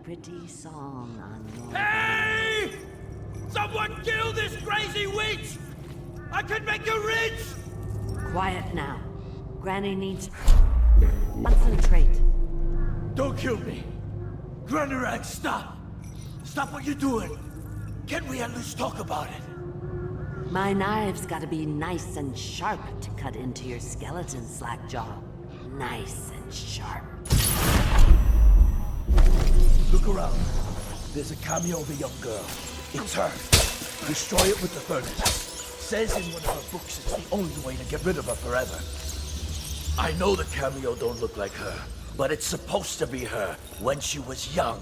pretty song on your... Hey! Someone kill this crazy witch! I can make her rich! Quiet now. Granny needs... Concentrate. Don't kill me. Granny Rag, stop! Stop what you're doing! Can't we at least talk about it? My knives gotta be nice and sharp to cut into your skeleton, Slackjaw. Nice and sharp. Look around. There's a cameo of a young girl. It's her. Destroy it with the furnace. Says in one of her books it's the only way to get rid of her forever. I know the cameo don't look like her, but it's supposed to be her when she was young.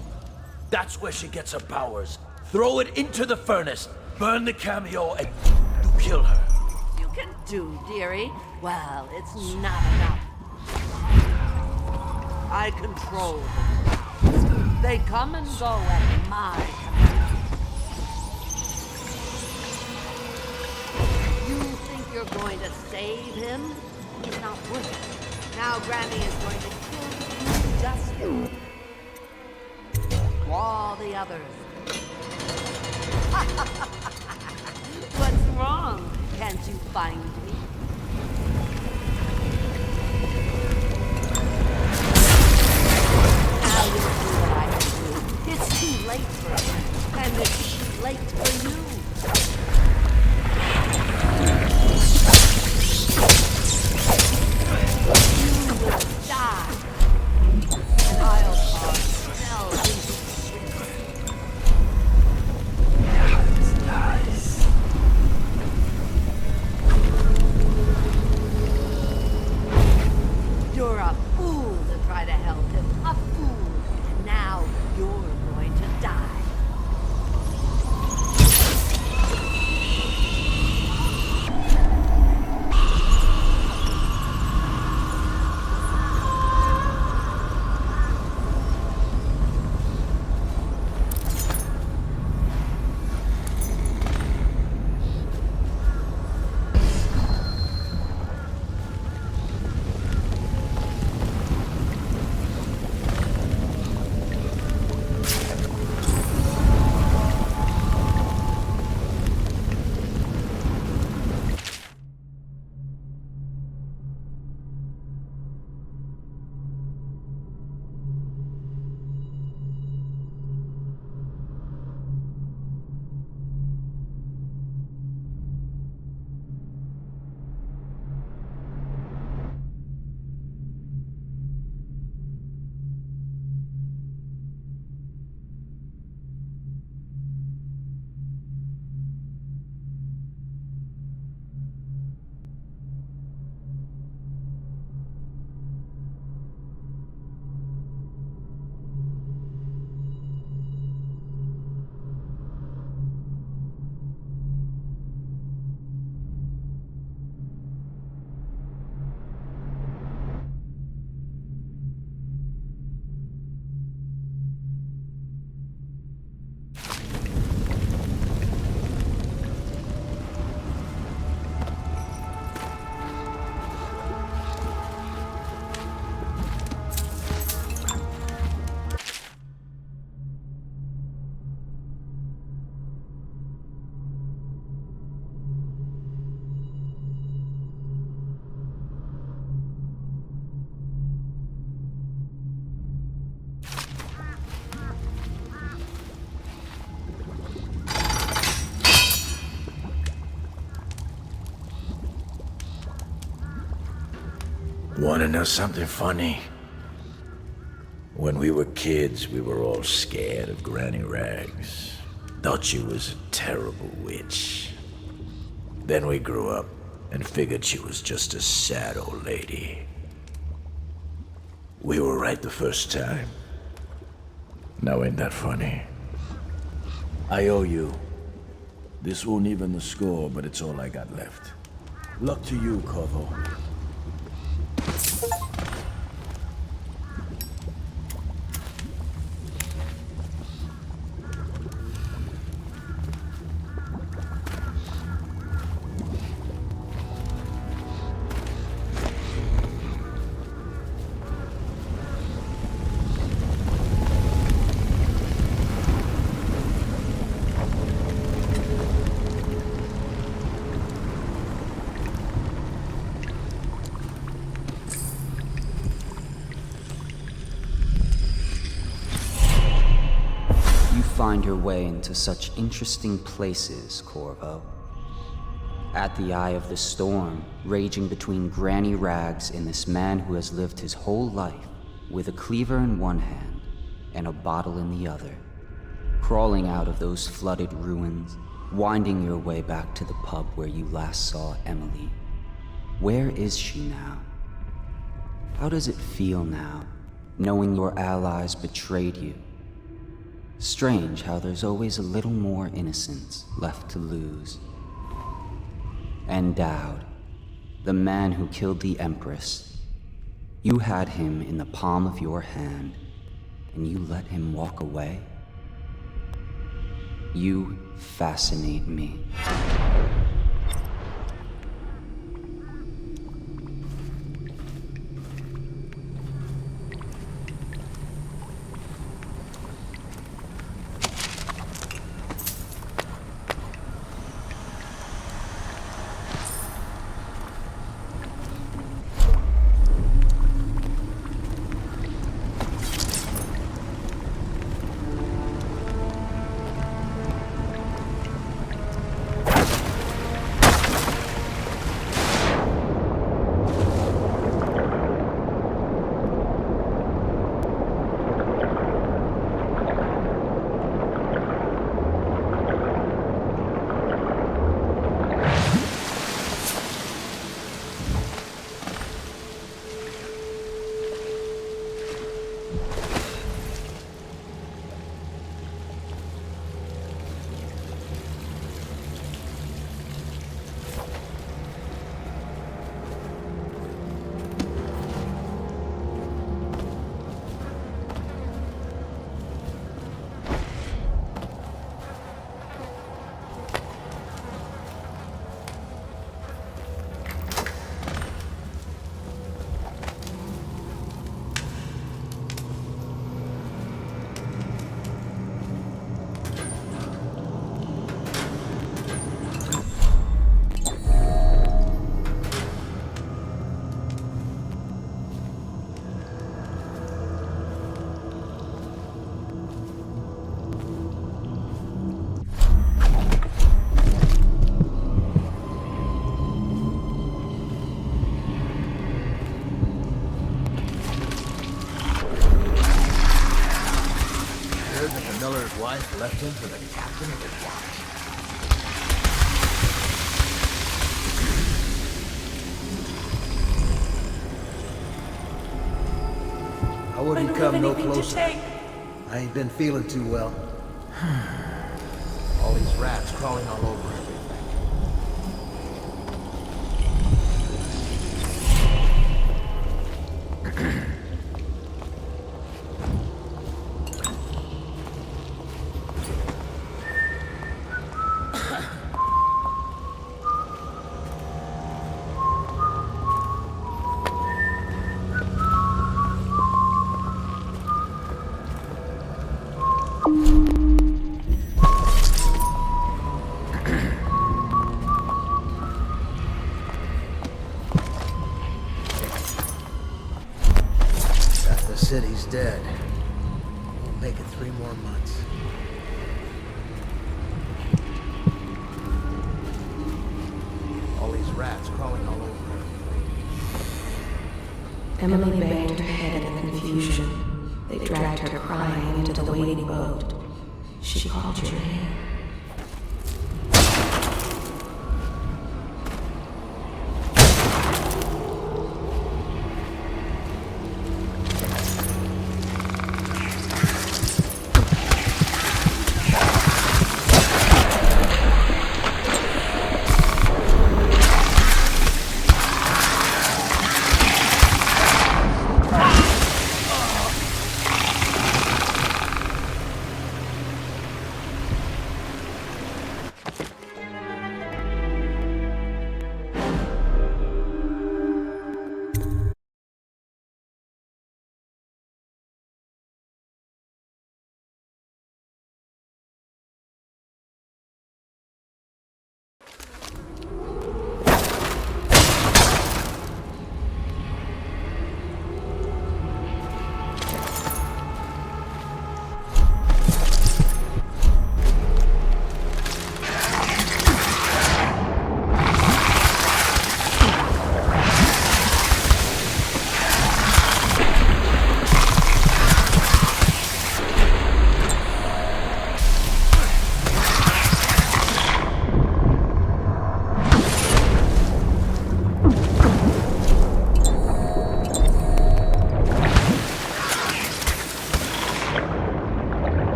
That's where she gets her powers. Throw it into the furnace, burn the cameo, and you kill her. You can do, dearie. Well, it's not enough. I control them. They come and go at my command. You think you're going to save him? He's not worth it. Now Granny is going to kill you justly. All the others. What's wrong? Can't you find me? Now you'll do what I can do. It's too late for me, and it's too late for you. You will die. I'll cause hell into You're a fool to try to help him. A fool. And now you're going to die. Wanna know something funny? When we were kids, we were all scared of Granny Rags. Thought she was a terrible witch. Then we grew up and figured she was just a sad old lady. We were right the first time. Now ain't that funny? I owe you. This won't even the score, but it's all I got left. Luck to you, Corvo. find your way into such interesting places, Corvo. At the eye of the storm, raging between Granny Rags and this man who has lived his whole life with a cleaver in one hand and a bottle in the other. Crawling out of those flooded ruins, winding your way back to the pub where you last saw Emily. Where is she now? How does it feel now, knowing your allies betrayed you? Strange how there's always a little more innocence left to lose. And Dowd, the man who killed the Empress. You had him in the palm of your hand, and you let him walk away? You fascinate me. Wife left him for the captain of the watch. I wouldn't come no closer. I ain't been feeling too well. All these rats crawling all over everything. City's dead. Won't make it 3 more months. All these rats crawling all over everything. Emily banged her head in the confusion. They dragged her crying into the waiting boat. She called your name.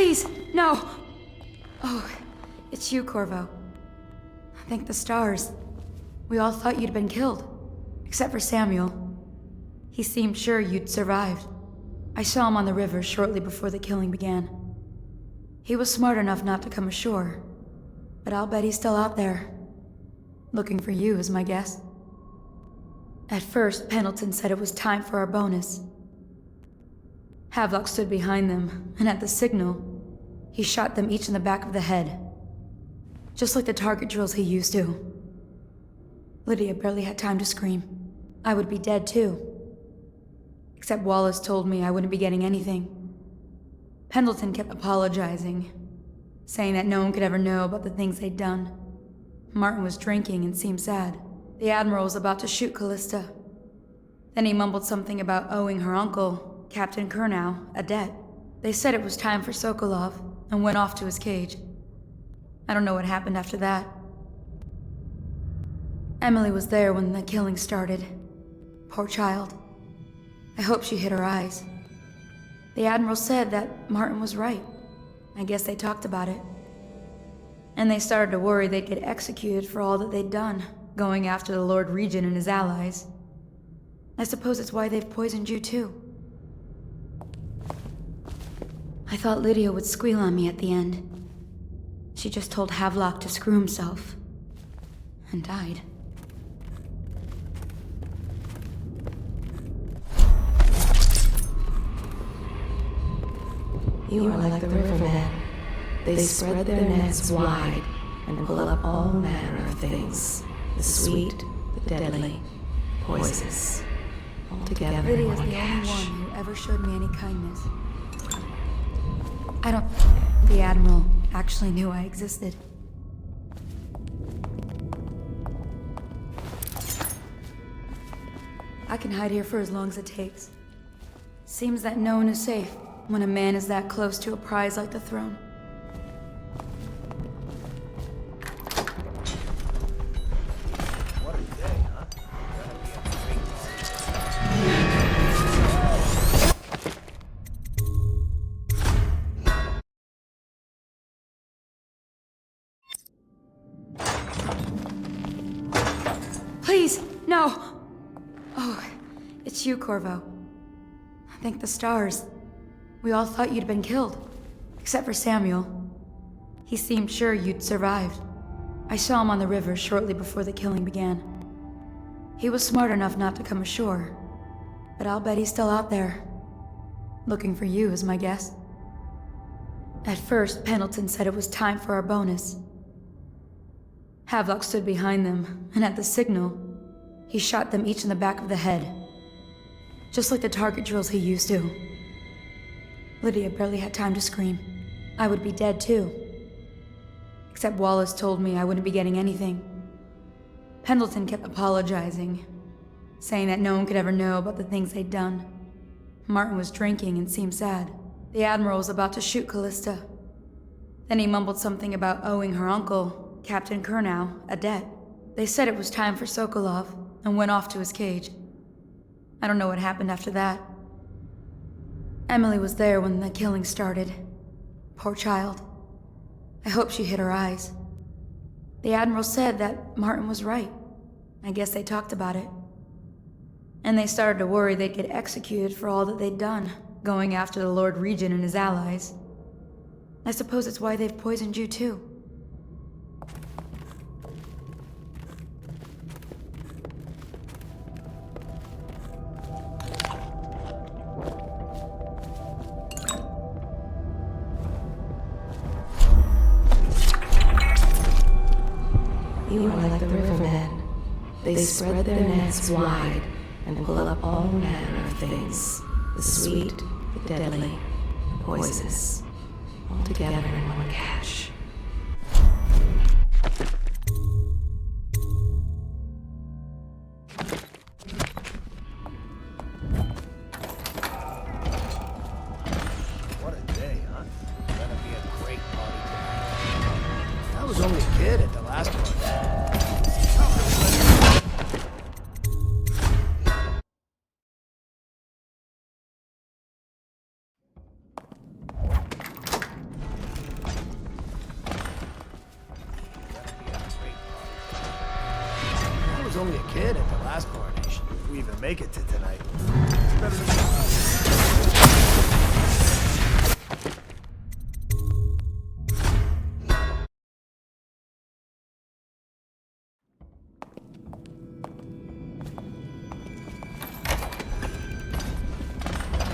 Please, no! Oh, it's you, Corvo. Thank the stars. We all thought you'd been killed. Except for Samuel. He seemed sure you'd survived. I saw him on the river shortly before the killing began. He was smart enough not to come ashore. But I'll bet he's still out there. Looking for you is my guess. At first, Pendleton said it was time for our bonus. Havelock stood behind them, and at the signal, he shot them each in the back of the head. Just like the target drills he used to. Lydia barely had time to scream. I would be dead too. Except Wallace told me I wouldn't be getting anything. Pendleton kept apologizing, saying that no one could ever know about the things they'd done. Martin was drinking and seemed sad. The Admiral was about to shoot Callista. Then he mumbled something about owing her uncle, Captain Kurnow, a debt. They said it was time for Sokolov, and went off to his cage. I don't know what happened after that. Emily was there when the killing started. Poor child. I hope she hid her eyes. The Admiral said that Martin was right. I guess they talked about it. And they started to worry they'd get executed for all that they'd done, going after the Lord Regent and his allies. I suppose it's why they've poisoned you too. I thought Lydia would squeal on me at the end. She just told Havelock to screw himself. And died. You are like the rivermen. They spread their nets wide and pull up all manner of things. The sweet, the deadly, poisonous. All together in Lydia's one the only cache. one who ever showed me any kindness. I don't... The Admiral actually knew I existed. I can hide here for as long as it takes. Seems that no one is safe when a man is that close to a prize like the throne. What a day, huh? Please, no! Oh, it's you, Corvo. Thank the stars. We all thought you'd been killed. Except for Samuel. He seemed sure you'd survived. I saw him on the river shortly before the killing began. He was smart enough not to come ashore. But I'll bet he's still out there. Looking for you is my guess. At first, Pendleton said it was time for our bonus. Havelock stood behind them, and at the signal, he shot them each in the back of the head. Just like the target drills he used to. Lydia barely had time to scream. I would be dead too. Except Wallace told me I wouldn't be getting anything. Pendleton kept apologizing, saying that no one could ever know about the things they'd done. Martin was drinking and seemed sad. The Admiral was about to shoot Callista. Then he mumbled something about owing her uncle, Captain Kurnow, a debt. They said it was time for Sokolov, and went off to his cage. I don't know what happened after that. Emily was there when the killing started. Poor child. I hope she hid her eyes. The Admiral said that Martin was right. I guess they talked about it. And they started to worry they'd get executed for all that they'd done, going after the Lord Regent and his allies. I suppose it's why they've poisoned you too. You are like the rivermen. They spread their nets wide and pull up all manner of things. The sweet, the deadly, the poisonous. All together in one cache. What a day, huh? Gonna be a great party tonight. I was only a kid at the last one. only a kid at the last coronation. If we even make it to tonight. It's better than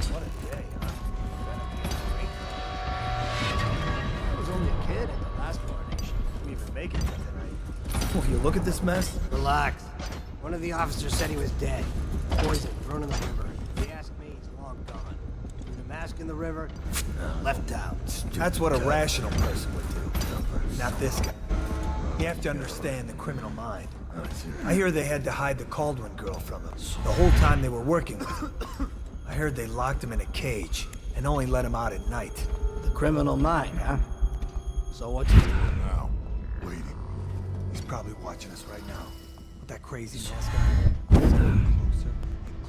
What a day, huh? I was only a kid at the last coronation. If we even make it to tonight. Will you look at this mess? Relax. One of the officers said he was dead. Poisoned, thrown in the river. If he asked me, he's long gone. Threw the mask in the river, left out. That's what a rational person would do. Not this guy. You have to understand the criminal mind. I hear they had to hide the Cauldron girl from him the whole time they were working with him. I heard they locked him in a cage and only let him out at night. The criminal mind, huh? So what's he doing Now, waiting. He's probably watching us right now. With that crazy mask on. Closer and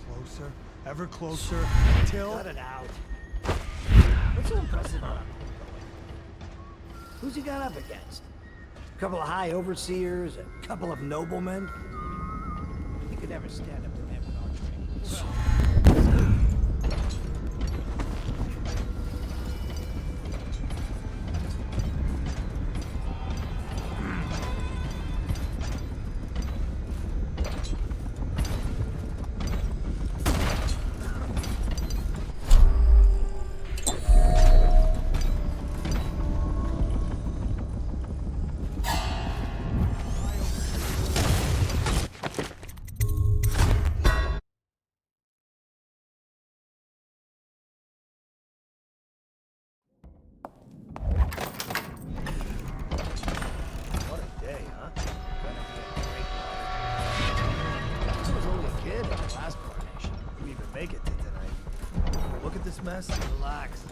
closer, ever closer, until... Cut it out. What's so impressive about him? Who's he got up against? A couple of high overseers, a couple of noblemen? He could never stand up to them without training. What a day, huh? Gonna be a great night. I was only a kid at the last coronation. If we even make it to tonight. Look at this mess. Relax.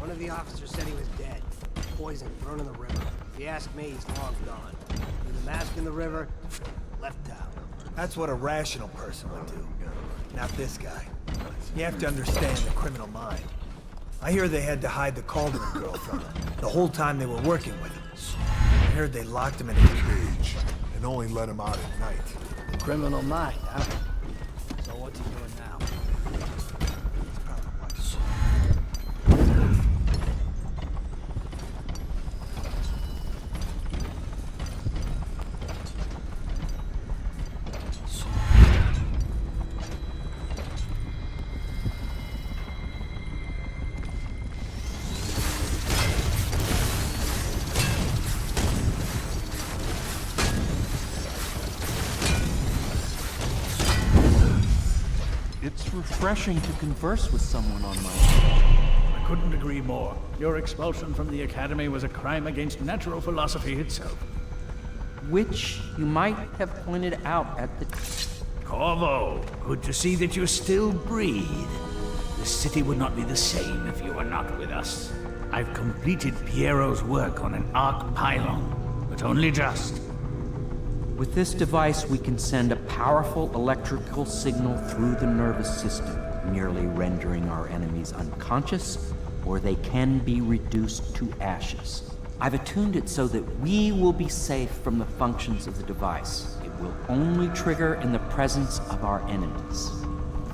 One of the officers said he was dead. Poisoned, thrown in the river. If you ask me, he's long gone. Threw the mask in the river, left out. That's what a rational person would do. Not this guy. You have to understand the criminal mind. I hear they had to hide the Cauldron girl from him the whole time they were working with him. I heard they locked him in a cage and only let him out at night. The criminal mind, huh? So what's he doing now? He's probably watching. It's refreshing to converse with someone on my own. I couldn't agree more. Your expulsion from the Academy was a crime against natural philosophy itself. Which you might have pointed out at the... Corvo, good to see that you still breathe. The city would not be the same if you were not with us. I've completed Piero's work on an arc pylon, but only just. With this device, we can send a powerful electrical signal through the nervous system, nearly rendering our enemies unconscious, or they can be reduced to ashes. I've attuned it so that we will be safe from the functions of the device. It will only trigger in the presence of our enemies.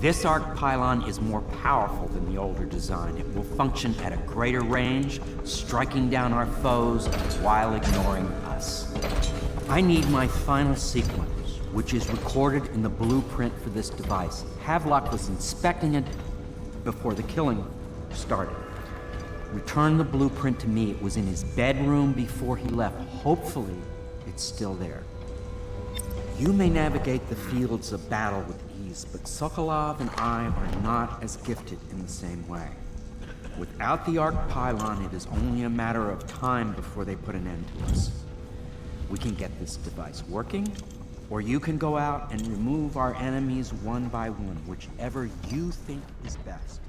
This arc pylon is more powerful than the older design. It will function at a greater range, striking down our foes while ignoring us. I need my final sequence, which is recorded in the blueprint for this device. Havelock was inspecting it before the killing started. Return the blueprint to me. It was in his bedroom before he left. Hopefully, it's still there. You may navigate the fields of battle with ease, but Sokolov and I are not as gifted in the same way. Without the arc pylon, it is only a matter of time before they put an end to us. We can get this device working, or you can go out and remove our enemies one by one, whichever you think is best.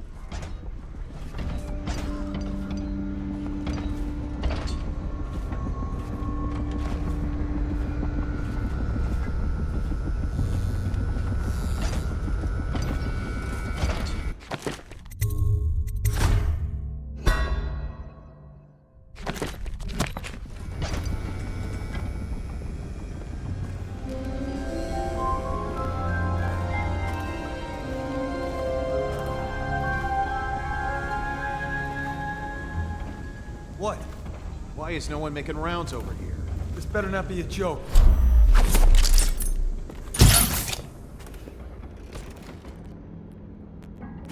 What? Why is no one making rounds over here? This better not be a joke.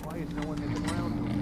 Why is no one making rounds over here?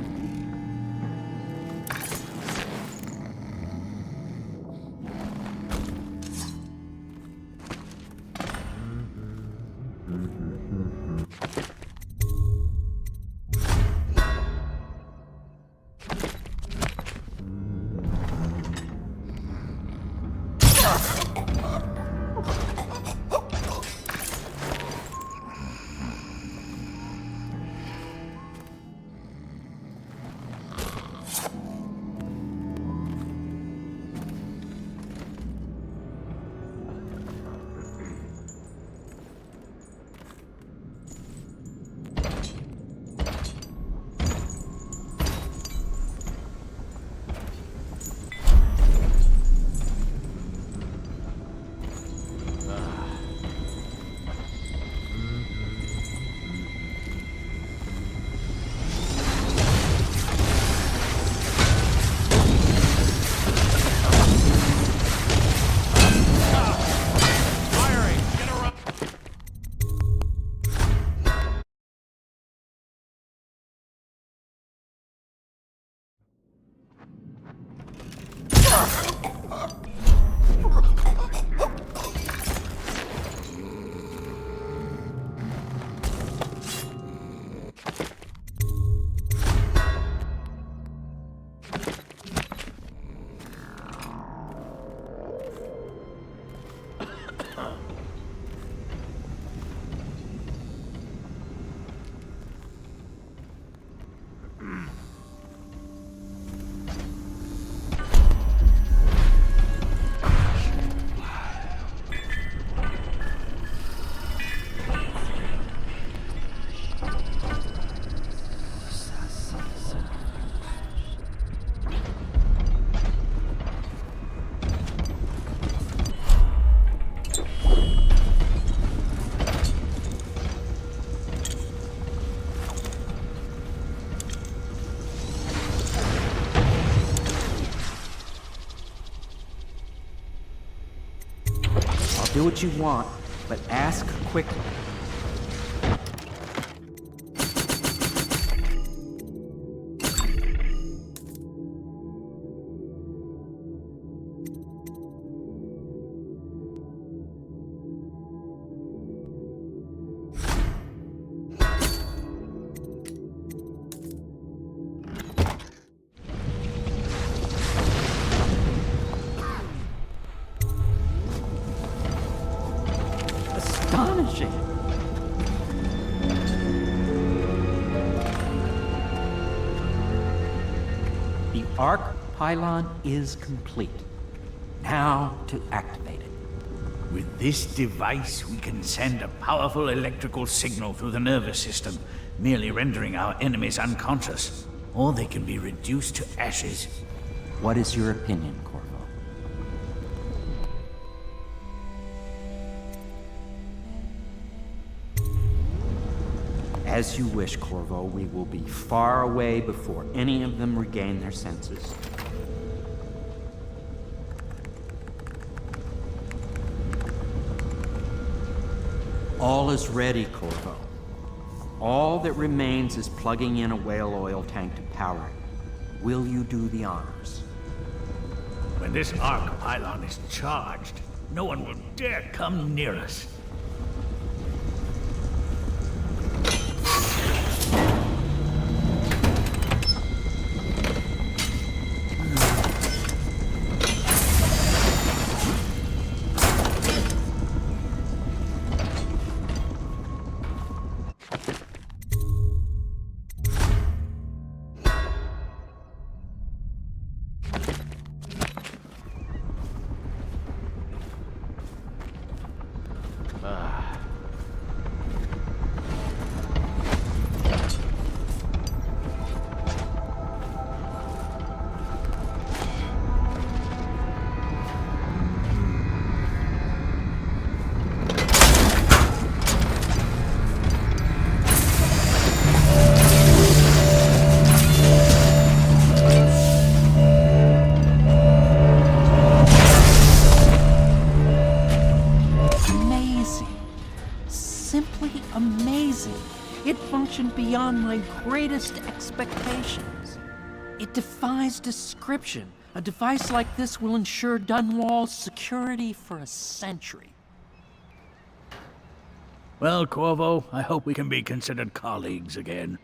Do what you want, but ask quickly. Astonishing! The arc pylon is complete. Now to activate it. With this device, we can send a powerful electrical signal through the nervous system, merely rendering our enemies unconscious. Or they can be reduced to ashes. What is your opinion, Corvo? As you wish, Corvo. We will be far away before any of them regain their senses. All is ready, Corvo. All that remains is plugging in a whale oil tank to power it. Will you do the honors? When this arc pylon is charged, no one will dare come near us. beyond my greatest expectations. It defies description. A device like this will ensure Dunwall's security for a century. Well, Corvo, I hope we can be considered colleagues again.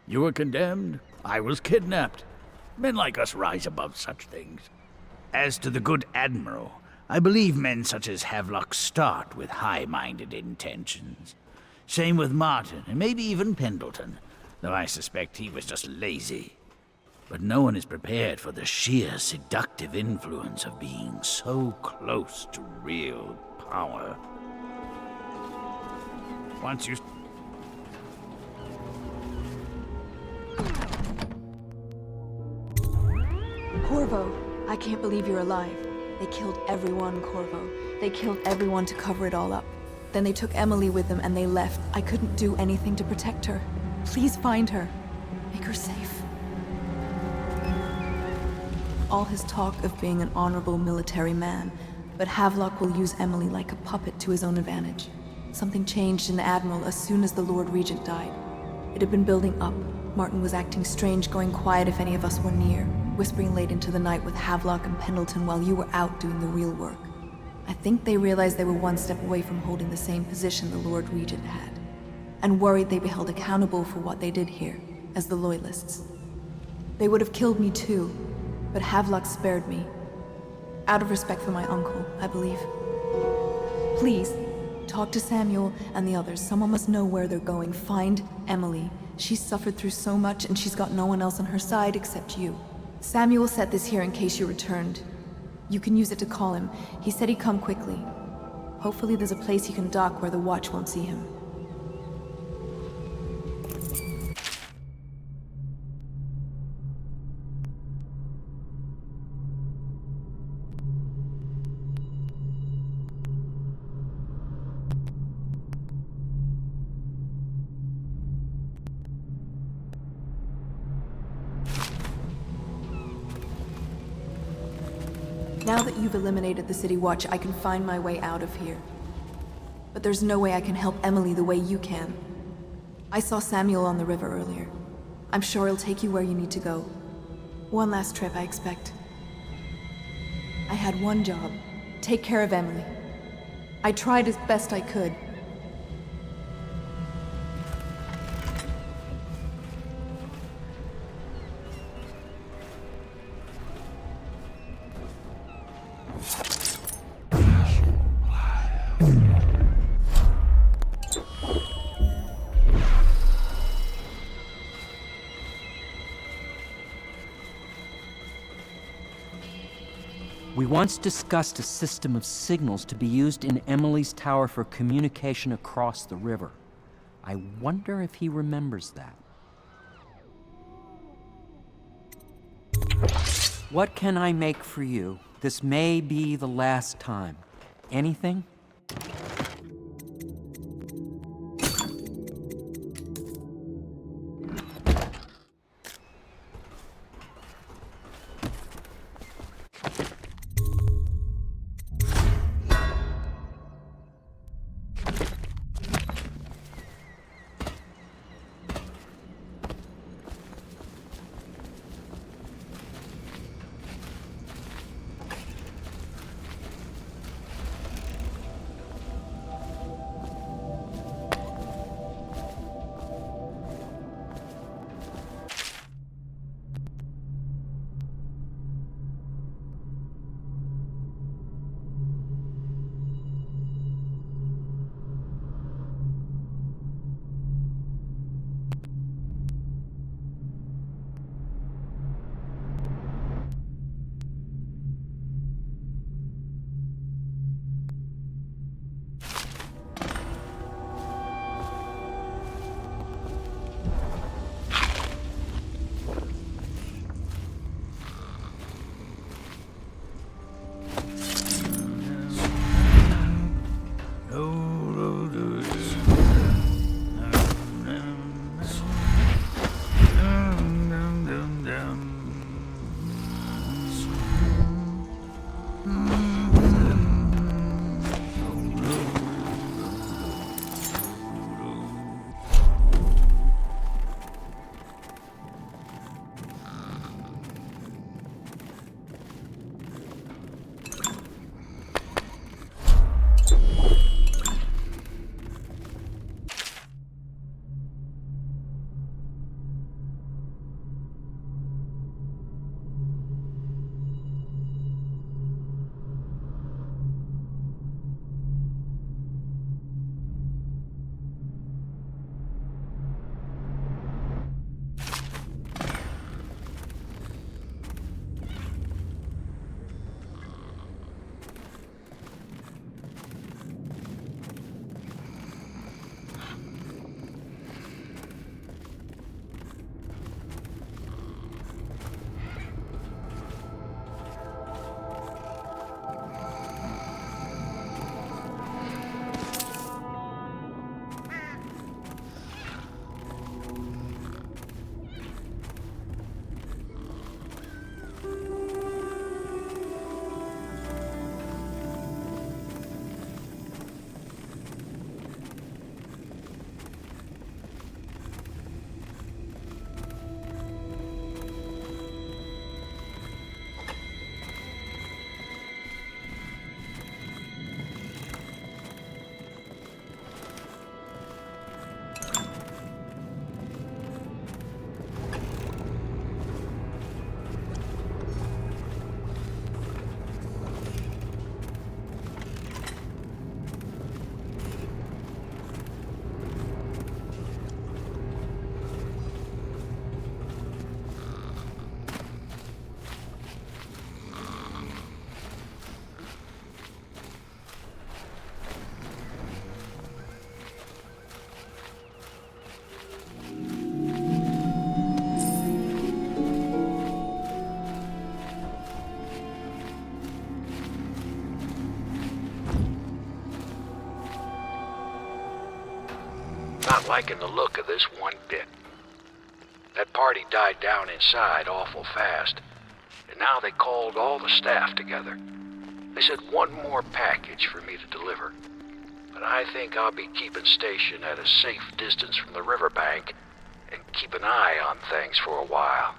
You were condemned, I was kidnapped. Men like us rise above such things. As to the good Admiral, I believe men such as Havelock start with high-minded intentions. Same with Martin, and maybe even Pendleton, though I suspect he was just lazy. But no one is prepared for the sheer seductive influence of being so close to real power. Once you... Corvo, I can't believe you're alive. They killed everyone, Corvo. They killed everyone to cover it all up. Then they took Emily with them and they left. I couldn't do anything to protect her. Please find her. Make her safe. All his talk of being an honorable military man, but Havelock will use Emily like a puppet to his own advantage. Something changed in the Admiral as soon as the Lord Regent died. It had been building up. Martin was acting strange, going quiet if any of us were near, whispering late into the night with Havelock and Pendleton while you were out doing the real work. I think they realized they were one step away from holding the same position the Lord Regent had, and worried they'd be held accountable for what they did here, as the Loyalists. They would have killed me too, but Havelock spared me. Out of respect for my uncle, I believe. Please, talk to Samuel and the others. Someone must know where they're going. Find Emily. She's suffered through so much and she's got no one else on her side except you. Samuel set this here in case you returned. You can use it to call him. He said he'd come quickly. Hopefully there's a place he can dock where the watch won't see him. Now that you've eliminated the City Watch, I can find my way out of here. But there's no way I can help Emily the way you can. I saw Samuel on the river earlier. I'm sure he'll take you where you need to go. One last trip, I expect. I had one job. Take care of Emily. I tried as best I could. We once discussed a system of signals to be used in Emily's tower for communication across the river. I wonder if he remembers that. What can I make for you? This may be the last time. Anything? not liking the look of this one bit. That party died down inside awful fast, and now they called all the staff together. They said one more package for me to deliver, but I think I'll be keeping station at a safe distance from the riverbank and keep an eye on things for a while.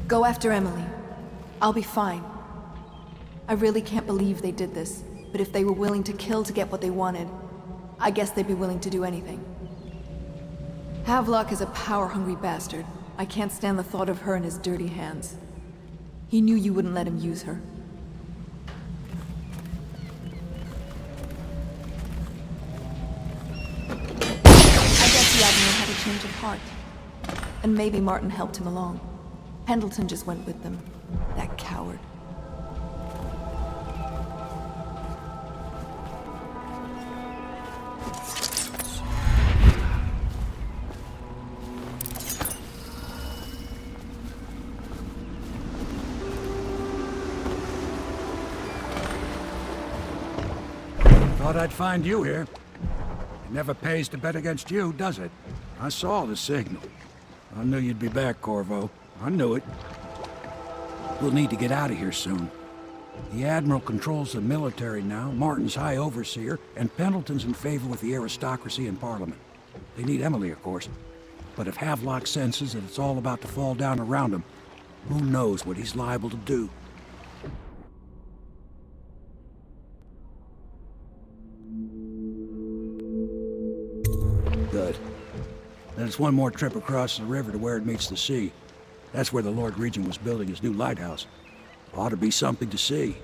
Go after Emily. I'll be fine. I really can't believe they did this, but if they were willing to kill to get what they wanted, I guess they'd be willing to do anything. Havelock is a power-hungry bastard. I can't stand the thought of her in his dirty hands. He knew you wouldn't let him use her. I guess the Admiral had a change of heart. And maybe Martin helped him along. Pendleton just went with them. That coward. Thought I'd find you here. It never pays to bet against you, does it? I saw the signal. I knew you'd be back, Corvo. I knew it. We'll need to get out of here soon. The Admiral controls the military now, Martin's High Overseer, and Pendleton's in favor with the aristocracy and Parliament. They need Emily, of course. But if Havelock senses that it's all about to fall down around him, who knows what he's liable to do? Good. Then it's one more trip across the river to where it meets the sea. That's where the Lord Regent was building his new lighthouse. Ought to be something to see.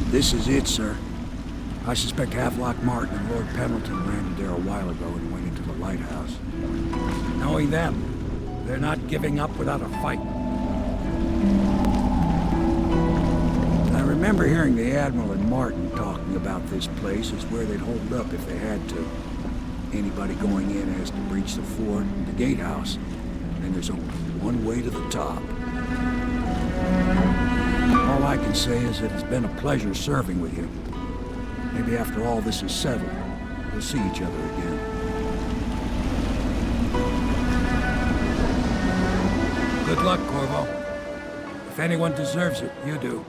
This is it, sir. I suspect Havelock Martin and Lord Pendleton landed there a while ago and went into the lighthouse. Knowing them, they're not giving up without a fight. I remember hearing the Admiral and Martin talking about this place as where they'd hold up if they had to. Anybody going in has to breach the fort and the gatehouse, and there's only one way to the top. All I can say is that it's been a pleasure serving with you. Maybe after all this is settled, we'll see each other again. Good luck, Corvo. If anyone deserves it, you do.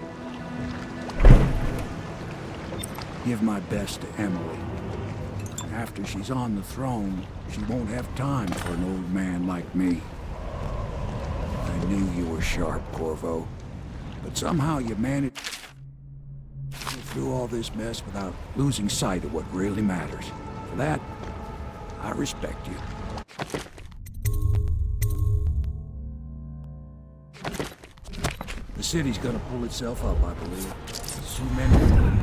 Give my best to Emily. After she's on the throne, she won't have time for an old man like me. I knew you were sharp, Corvo. But somehow you managed through all this mess without losing sight of what really matters. For that, I respect you. The city's gonna pull itself up, I believe. So many...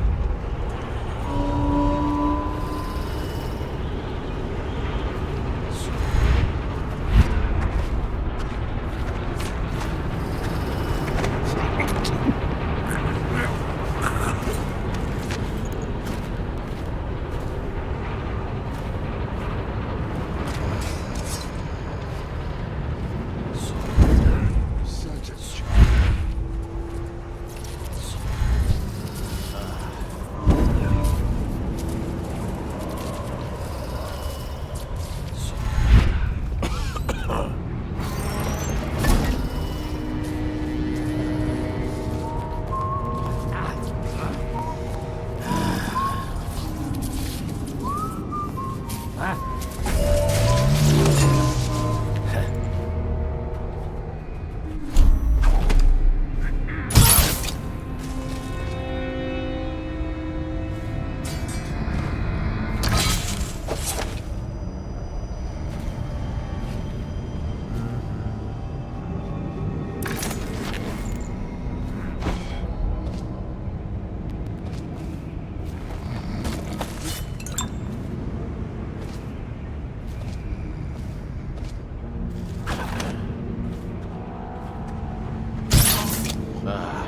Huh?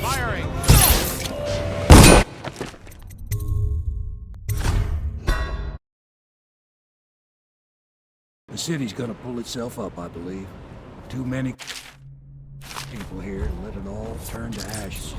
Firing! The city's gonna pull itself up, I believe. Too many people here to let it all turn to ashes.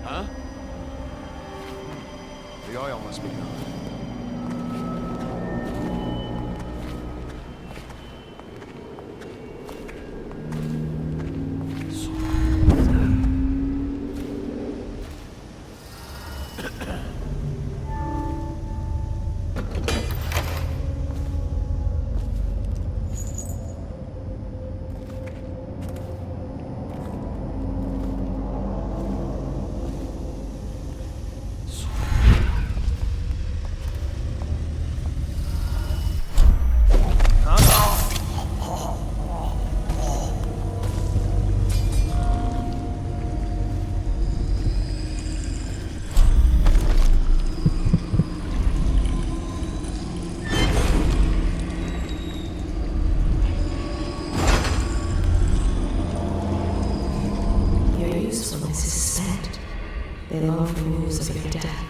Huh? The oil must be gone. Your usefulness is spent. They long for news of your death.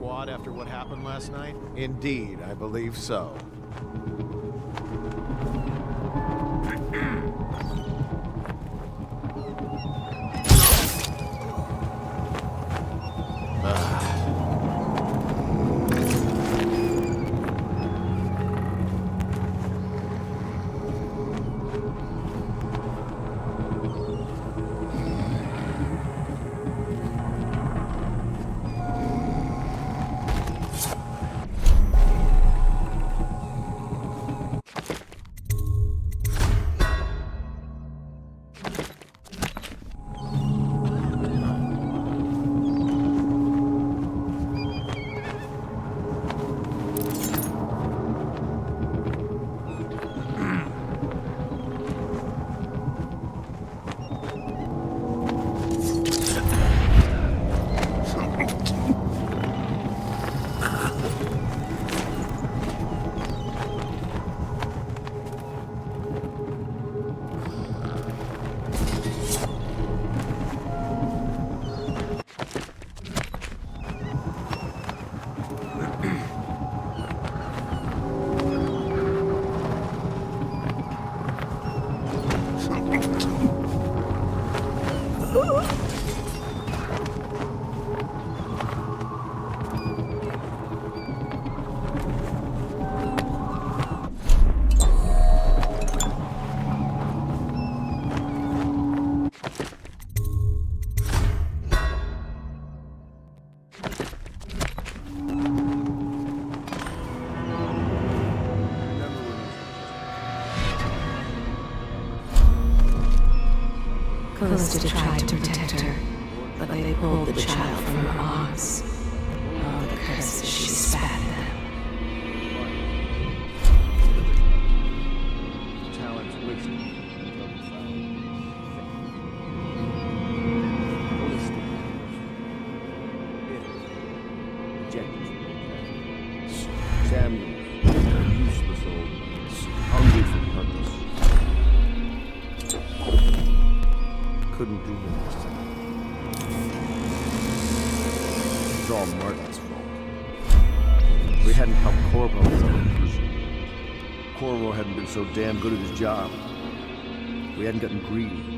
squad after what happened last night? Indeed, I believe so. Callista tried to protect her, but they pulled the child from her arms. Oh, the curses she spat at them. Talent's wisdom. Samuel, useless old man, hungry for purpose. Couldn't do this. It's all Martin's fault. We hadn't helped Corvo. Corvo hadn't been so damn good at his job. We hadn't gotten greedy.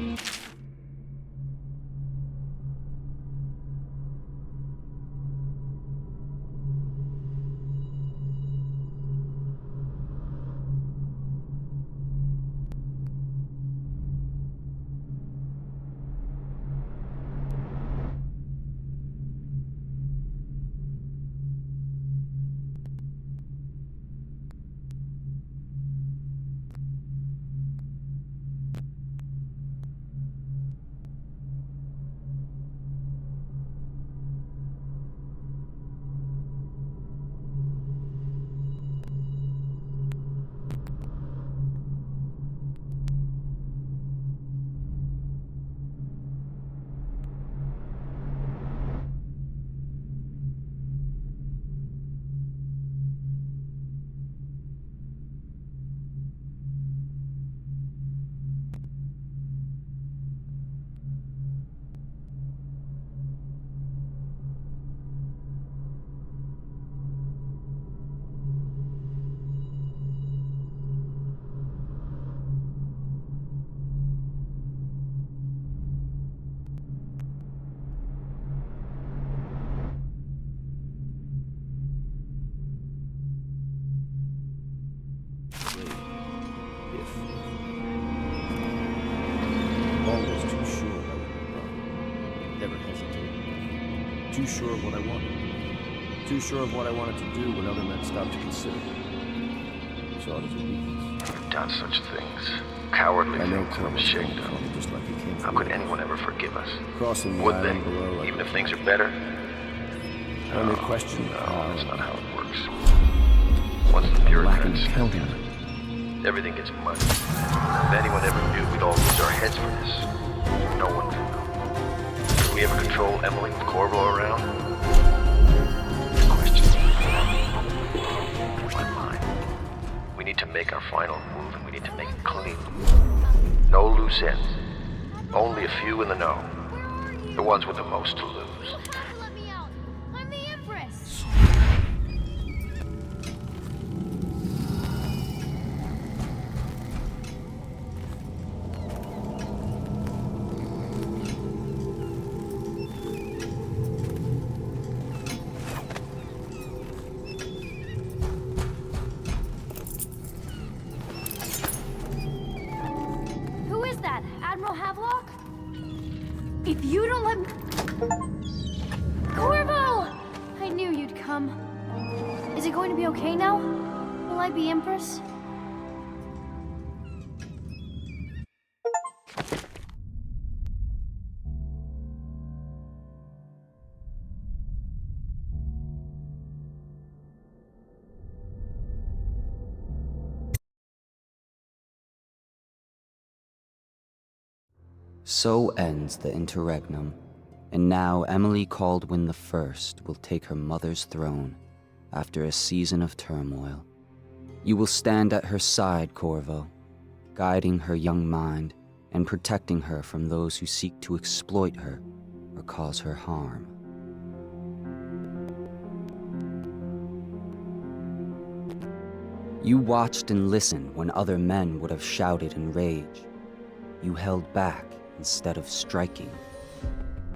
Always too sure I would be wrong. Never hesitated. Too sure of what I wanted. Too sure of what I wanted to do when other men stopped to consider. Saw it as a weakness. You've done such things. Cowardly I know things I'm Corvo's ashamed gonna of. come just like he came How for could me. anyone ever forgive us? Crossing the Would they? island below, Even if things are better? I may question No, how that's not how it works. Once the lacking bureaucrats, accounting. everything gets muddy. If anyone ever knew, we'd all lose our heads for this. No one can know. Could we ever control Emily with Corvo around? Questions. Here's my mind. We need to make our final move, and we need to make it clean. No loose ends. Only a few in the know. The ones with the most to lose. Let me out! I'm the Empress! Is it going to be okay now? Will I be Empress? So ends the interregnum, and now Emily Caldwin I will take her mother's throne after a season of turmoil. You will stand at her side, Corvo, guiding her young mind and protecting her from those who seek to exploit her or cause her harm. You watched and listened when other men would have shouted in rage. You held back instead of striking.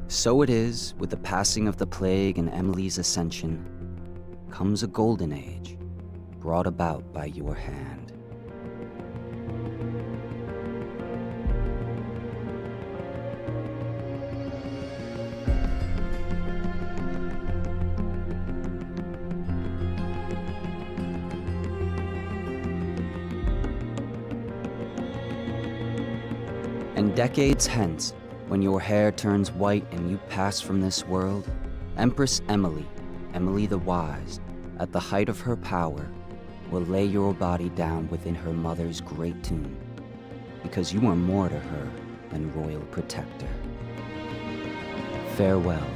So it is, with the passing of the plague and Emily's ascension, comes a golden age, brought about by your hand. And decades hence, when your hair turns white and you pass from this world, Empress Emily, Emily the Wise, at the height of her power, will lay your body down within her mother's great tomb, because you are more to her than royal protector. Farewell.